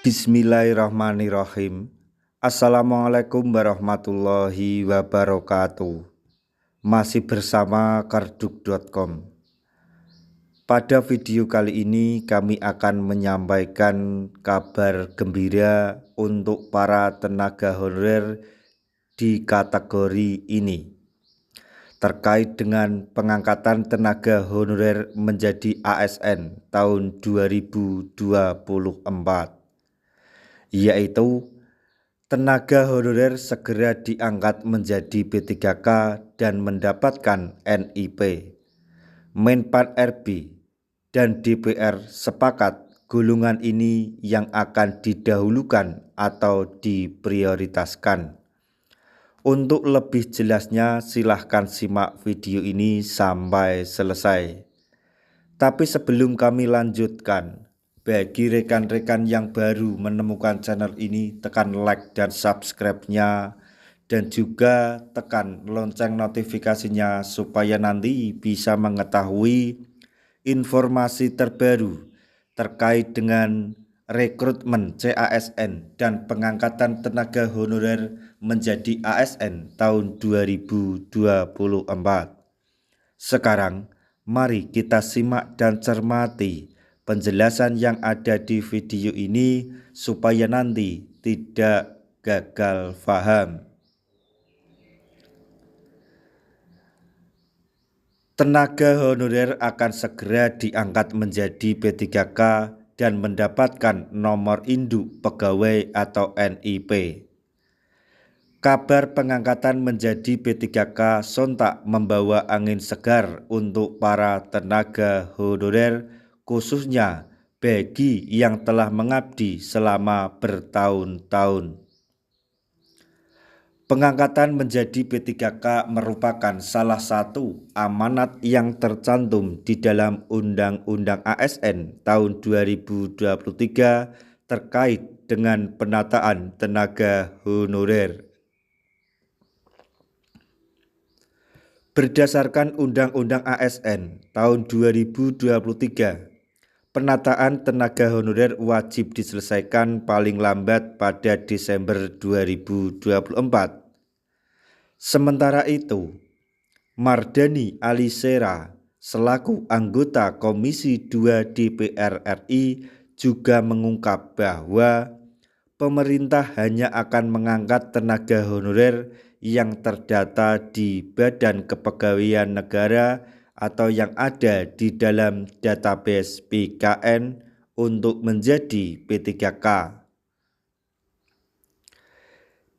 Bismillahirrahmanirrahim. Assalamualaikum warahmatullahi wabarakatuh. Masih bersama karduk.com. Pada video kali ini kami akan menyampaikan kabar gembira untuk para tenaga honorer di kategori ini terkait dengan pengangkatan tenaga honorer menjadi ASN tahun 2024, yaitu tenaga honorer segera diangkat menjadi P3K dan mendapatkan NIP. Menpan RB dan DPR sepakat golongan ini yang akan didahulukan atau diprioritaskan. Untuk lebih jelasnya silahkan simak video ini sampai selesai. Tapi sebelum kami lanjutkan, bagi rekan-rekan yang baru menemukan channel ini, tekan like dan subscribe-nya, dan juga tekan lonceng notifikasinya supaya nanti bisa mengetahui informasi terbaru terkait dengan rekrutmen CASN dan pengangkatan tenaga honorer menjadi ASN tahun 2024. Sekarang mari kita simak dan cermati penjelasan yang ada di video ini supaya nanti tidak gagal paham. Tenaga honorer akan segera diangkat menjadi P3K dan mendapatkan nomor induk pegawai atau NIP. Kabar pengangkatan menjadi P3K sontak membawa angin segar untuk para tenaga honorer, khususnya bagi yang telah mengabdi selama bertahun-tahun. Pengangkatan menjadi P3K merupakan salah satu amanat yang tercantum di dalam Undang-Undang ASN tahun 2023 terkait dengan penataan tenaga honorer. Berdasarkan Undang-Undang ASN tahun 2023, penataan tenaga honorer wajib diselesaikan paling lambat pada Desember 2024. Sementara itu, Mardani Alisera selaku anggota Komisi 2 DPR RI juga mengungkap bahwa pemerintah hanya akan mengangkat tenaga honorer yang terdata di Badan Kepegawaian Negara atau yang ada di dalam database BKN untuk menjadi P3K.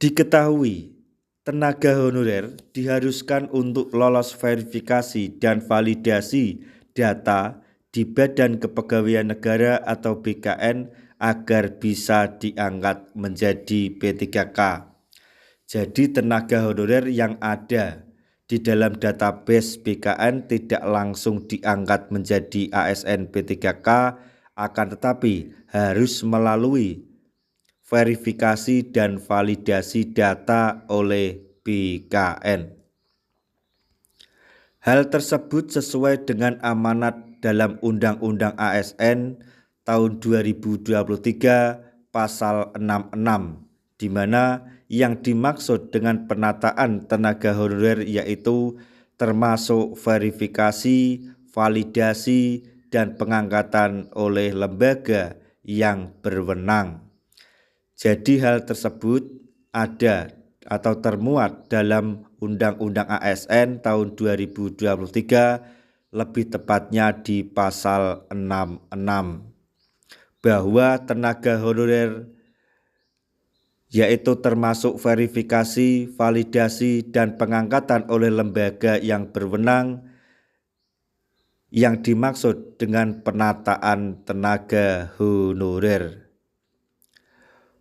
Diketahui, tenaga honorer diharuskan untuk lolos verifikasi dan validasi data di Badan Kepegawaian Negara atau BKN agar bisa diangkat menjadi P3K. Jadi tenaga honorer yang ada di dalam database BKN tidak langsung diangkat menjadi ASN P3K, akan tetapi harus melalui verifikasi dan validasi data oleh BKN. Hal tersebut sesuai dengan amanat dalam Undang-Undang ASN tahun 2023 pasal 66, di mana yang dimaksud dengan penataan tenaga honorer yaitu termasuk verifikasi, validasi, dan pengangkatan oleh lembaga yang berwenang. Jadi hal tersebut ada atau termuat dalam Undang-Undang ASN tahun 2023, lebih tepatnya di pasal 66, bahwa tenaga honorer yaitu termasuk verifikasi, validasi, dan pengangkatan oleh lembaga yang berwenang yang dimaksud dengan penataan tenaga honorer.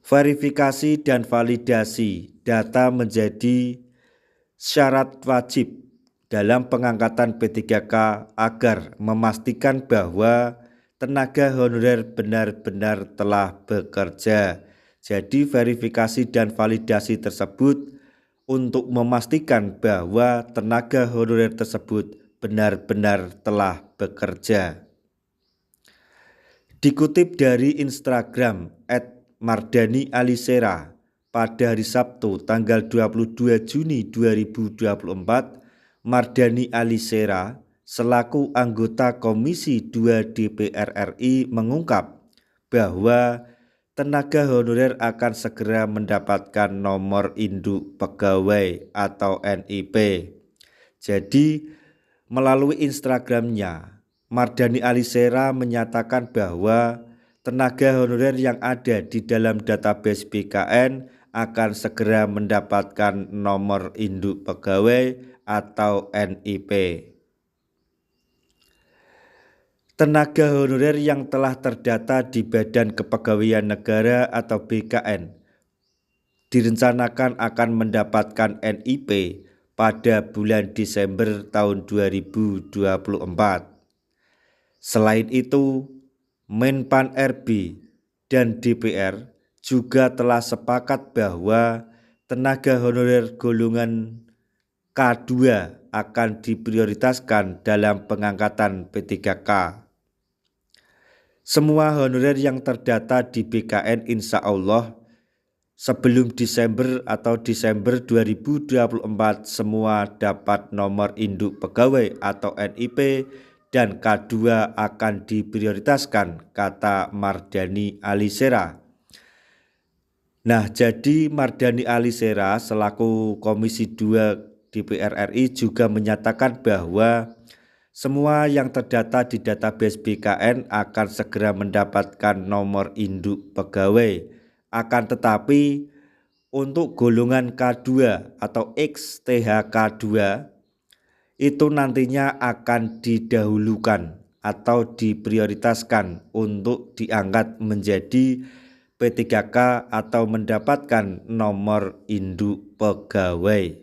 Verifikasi dan validasi data menjadi syarat wajib dalam pengangkatan P3K agar memastikan bahwa tenaga honorer benar-benar telah bekerja. Jadi verifikasi dan validasi tersebut untuk memastikan bahwa tenaga honorer tersebut benar-benar telah bekerja. Dikutip dari Instagram Mardhani Alisera pada hari Sabtu tanggal 22 Juni 2024, Mardhani Alisera selaku anggota Komisi 2 DPR RI mengungkap bahwa tenaga honorer akan segera mendapatkan nomor induk pegawai atau NIP. Jadi melalui Instagramnya, Mardhani Alisera menyatakan bahwa tenaga honorer yang ada di dalam database BKN akan segera mendapatkan nomor induk pegawai atau NIP. Tenaga honorer yang telah terdata di Badan Kepegawaian Negara atau BKN direncanakan akan mendapatkan NIP pada bulan Desember tahun 2024. Selain itu, Menpan RB dan DPR juga telah sepakat bahwa tenaga honorer golongan K2 akan diprioritaskan dalam pengangkatan P3K. Semua honorer yang terdata di BKN insya Allah sebelum Desember atau Desember 2024 semua dapat nomor induk pegawai atau NIP dan K2 akan diprioritaskan, kata Mardhani Alisera. Nah, jadi Mardhani Alisera selaku Komisi 2 DPR RI juga menyatakan bahwa semua yang terdata di database BKN akan segera mendapatkan nomor induk pegawai. Akan tetapi untuk golongan K2 atau XTHK2 itu nantinya akan didahulukan atau diprioritaskan untuk diangkat menjadi P3K atau mendapatkan nomor induk pegawai.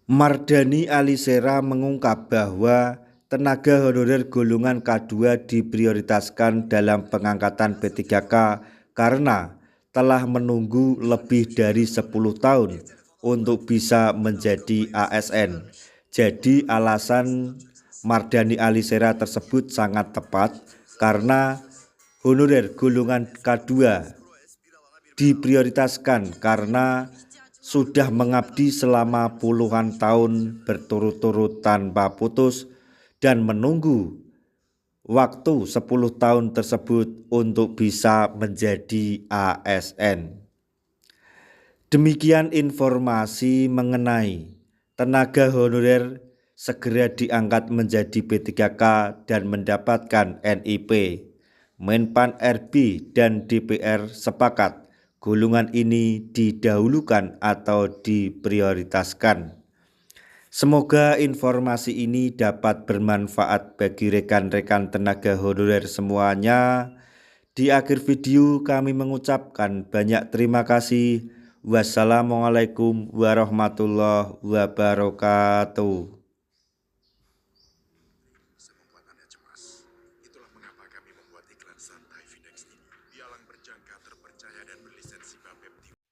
Mardhani Alisera mengungkap bahwa tenaga honorer golongan K2 diprioritaskan dalam pengangkatan P3K karena telah menunggu lebih dari 10 tahun untuk bisa menjadi ASN. Jadi alasan Mardhani Alisera tersebut sangat tepat karena honorer golongan K2 diprioritaskan karena sudah mengabdi selama puluhan tahun berturut-turut tanpa putus dan menunggu waktu 10 tahun tersebut untuk bisa menjadi ASN. Demikian informasi mengenai tenaga honorer segera diangkat menjadi P3K dan mendapatkan NIP. Menpan RB dan DPR sepakat golongan ini didahulukan atau diprioritaskan. Semoga informasi ini dapat bermanfaat bagi rekan-rekan tenaga honorer semuanya. Di akhir video kami mengucapkan banyak terima kasih. Wassalamualaikum warahmatullahi wabarakatuh. Membuat Anda cemas. Itulah mengapa kami membuat iklan santai Finex ini. Pialang berjangka, terpercaya dan berlisensi BAPEPT.